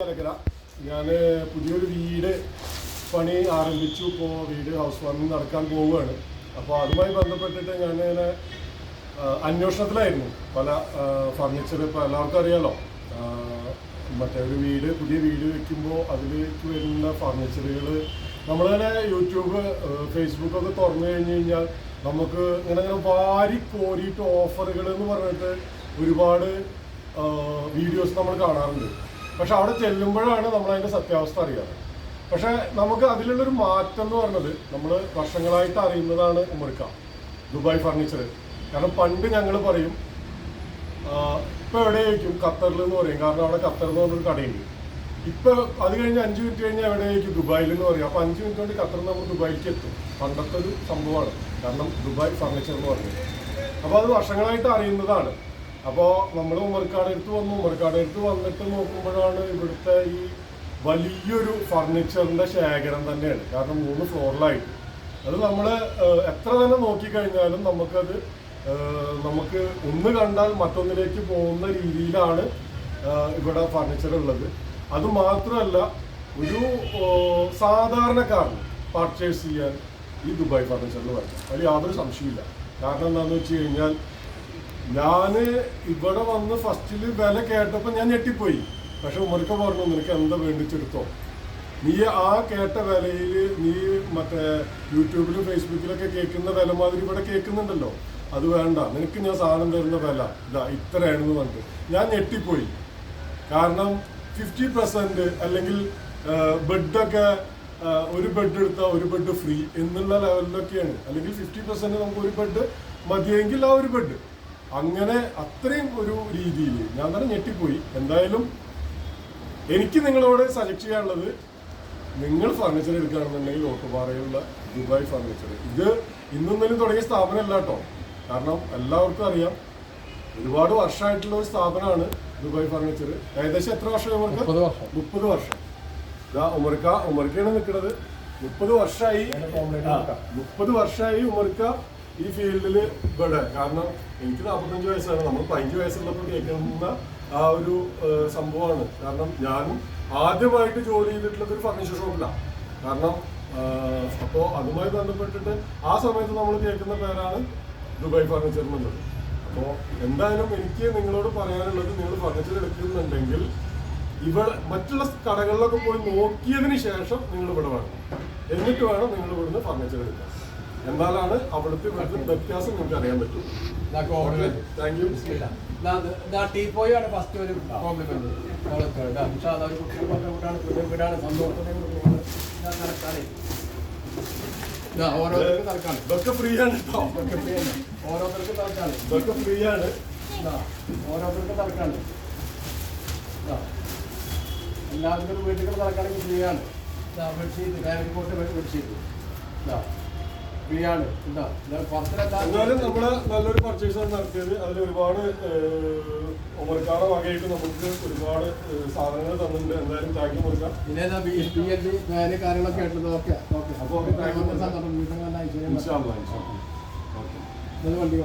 ഞാൻ പുതിയൊരു വീട് പണി ആരംഭിച്ചു. ഇപ്പോൾ വീട് ഹൗസ് വാമിംഗ് നടക്കാൻ പോവുകയാണ്. അപ്പോൾ അതുമായി ബന്ധപ്പെട്ടിട്ട് ഞാനിങ്ങനെ അന്വേഷണത്തിലായിരുന്നു. പല ഫർണിച്ചർ ഇപ്പോൾ എല്ലാവർക്കും അറിയാലോ, മറ്റേ ഒരു പുതിയ വീട് വെക്കുമ്പോൾ അതിലേക്ക് വരുന്ന ഫർണിച്ചറുകൾ നമ്മളിങ്ങനെ യൂട്യൂബ് ഫേസ്ബുക്കൊക്കെ തുറന്നു കഴിഞ്ഞ് കഴിഞ്ഞാൽ നമുക്ക് ഇങ്ങനെ വാരി കോരിയിട്ട് ഓഫറുകൾ എന്ന് പറഞ്ഞിട്ട് ഒരുപാട് വീഡിയോസ് നമ്മൾ കാണാറുണ്ട്. പക്ഷെ അവിടെ ചെല്ലുമ്പോഴാണ് നമ്മളതിൻ്റെ സത്യാവസ്ഥ അറിയാറ്. പക്ഷെ നമുക്ക് അതിലുള്ളൊരു മാറ്റം എന്ന് പറഞ്ഞത് നമ്മൾ വർഷങ്ങളായിട്ട് അറിയുന്നതാണ് ഉമർക്ക ദുബായ് ഫർണിച്ചർ. കാരണം പണ്ട് ഞങ്ങൾ പറയും ഇപ്പോൾ എവിടെയായിരിക്കും ഖത്തറിൽ എന്ന് പറയും, കാരണം അവിടെ ഖത്തർ എന്ന് പറഞ്ഞൊരു കടയുണ്ട്. ഇപ്പോൾ അത് കഴിഞ്ഞ് 5 മിനിറ്റ് കഴിഞ്ഞ് എവിടെയായിരിക്കും ദുബായിൽ എന്ന് പറയും. അപ്പോൾ 5 മിനിറ്റ് കൊണ്ട് ഖത്തറിൽ നമ്മൾ ദുബായിലേക്ക് എത്തും. പണ്ടത്തെ ഒരു സംഭവമാണ്, കാരണം ദുബായ് ഫർണിച്ചർ എന്ന് പറഞ്ഞത്. അപ്പോൾ അത് വർഷങ്ങളായിട്ട് അറിയുന്നതാണ്. അപ്പോൾ നമ്മൾ ഉമർക്കാട് അടുത്ത് വന്നിട്ട് നോക്കുമ്പോഴാണ് ഇവിടുത്തെ ഈ വലിയൊരു ഫർണിച്ചറിൻ്റെ ശേഖരം തന്നെയാണ്. കാരണം 3 ഫ്ലോറിലായിട്ട് അത് നമ്മൾ എത്ര തന്നെ നോക്കിക്കഴിഞ്ഞാലും നമുക്ക് ഒന്ന് കണ്ടാൽ മറ്റൊന്നിലേക്ക് പോകുന്ന രീതിയിലാണ് ഇവിടെ ഫർണിച്ചർ ഉള്ളത്. അതുമാത്രമല്ല, ഒരു സാധാരണക്കാരന് പർച്ചേസ് ചെയ്യാൻ ഈ ദുബായ് ഫർണിച്ചറിൽ വരണം, അതിൽ യാതൊരു സംശയമില്ല. കാരണം എന്താണെന്ന് വെച്ച് കഴിഞ്ഞാൽ ഞാൻ ഇവിടെ വന്ന് ഫസ്റ്റിൽ വില കേട്ടപ്പോൾ ഞാൻ ഞെട്ടിപ്പോയി. പക്ഷെ ഉമർക്ക പറഞ്ഞു, നിനക്ക് എന്താ വേണ്ടിച്ചെടുത്തോ, നീ ആ കേട്ട വിലയിൽ നീ മറ്റേ യൂട്യൂബിലും ഫേസ്ബുക്കിലൊക്കെ കേൾക്കുന്ന വില മാതിരി ഇവിടെ കേൾക്കുന്നുണ്ടല്ലോ, അത് വേണ്ട, നിനക്ക് ഞാൻ സാധനം തരുന്ന വില ഇതാ ഇത്രയാണെന്ന് പറഞ്ഞിട്ട് ഞാൻ ഞെട്ടിപ്പോയി. കാരണം 50% അല്ലെങ്കിൽ ബെഡൊക്കെ ഒരു ബെഡ് എടുത്താൽ ഒരു ബെഡ് ഫ്രീ എന്നുള്ള ലെവലിലൊക്കെയാണ്. അല്ലെങ്കിൽ 50% നമുക്ക് ഒരു ബെഡ് മതിയെങ്കിൽ ആ ഒരു ബെഡ്, അങ്ങനെ അത്രയും ഒരു രീതിയിൽ ഞാൻ തന്നെ ഞെട്ടിപ്പോയി. എന്തായാലും എനിക്ക് നിങ്ങളോട് സജസ്റ്റ് ചെയ്യാനുള്ളത്, നിങ്ങൾ ഫർണിച്ചർ എടുക്കുകയാണെന്നുണ്ടെങ്കിൽ ഓട്ടുപാറയിലുള്ള ദുബായ് ഫർണിച്ചർ, ഇത് ഇന്നൊന്നും തുടങ്ങിയ സ്ഥാപനമല്ല കേട്ടോ. കാരണം എല്ലാവർക്കും അറിയാം, ഒരുപാട് വർഷമായിട്ടുള്ള ഒരു സ്ഥാപനമാണ് ദുബായ് ഫർണിച്ചർ. ഏകദേശം എത്ര വർഷം ഉമർക്ക്? 30 വർഷം. ഇതാ ഉമർക്കയാണ് നിൽക്കുന്നത്. 30 വർഷമായി ഉമർക്ക ഈ ഫീൽഡിൽ ഇവിടെ. കാരണം എനിക്ക് 45 വയസ്സാണ്. നമ്മൾ 15 വയസ്സുള്ളപ്പോൾ കേൾക്കുന്ന ആ ഒരു സംഭവമാണ്. കാരണം ഞാനും ആദ്യമായിട്ട് ജോലി ചെയ്തിട്ടുള്ളത് ഒരു ഫർണിച്ചർ ഷോപ്പിലാണ്. കാരണം അപ്പോൾ അതുമായി ബന്ധപ്പെട്ടിട്ട് ആ സമയത്ത് നമ്മൾ കേൾക്കുന്ന പേരാണ് ദുബായ് ഫർണിച്ചർ എന്നുള്ളത്. അപ്പോൾ എന്തായാലും എനിക്ക് നിങ്ങളോട് പറയാനുള്ളത്, നിങ്ങൾ ഫർണിച്ചർ എടുക്കുന്നുണ്ടെങ്കിൽ മറ്റുള്ള കടകളിലൊക്കെ പോയി നോക്കിയതിന് ശേഷം നിങ്ങൾ ഇവിടെ വേണം, എന്നിട്ട് വേണം നിങ്ങൾ ഇവിടുന്ന് ഫർണിച്ചർ എടുക്കാൻ. എന്നാലാണ് അവിടുത്തെ വ്യത്യാസം നിങ്ങൾക്ക് അറിയാൻ പറ്റും. Thank you. ടീപ്പോയാണ് ഫസ്റ്റ് ഒരു കോംപ്ലിമെന്റ്. ഇതൊക്കെ ഫ്രീ ആണ് കേട്ടോ. ഓരോരുത്തർക്ക് തറക്കാണ്. ഇതൊക്കെ ഫ്രീ ആണ്. ഓരോരുത്തർക്ക് തറക്കാണ്. എല്ലാവർക്കും വീട്ടുകൾ തറക്കാണെങ്കിൽ ഫ്രീ ആണ്. Bedsheet family cot bedsheet free ആണ്. എന്നാലും നമ്മള് നല്ലൊരു പർച്ചേസാണ് നടത്തിയത്. അതിൽ ഒരുപാട് ഉമർക്കാടെ വകയായിട്ട് നമുക്ക് ഒരുപാട് സാധനങ്ങൾ തന്നിട്ടുണ്ട്. എന്തായാലും താങ്ക് യു കൊടുക്കാം. പിന്നെ കാര്യങ്ങളൊക്കെ ആയിട്ടുള്ളത്. ഓക്കെ അപ്പോൾ വണ്ടി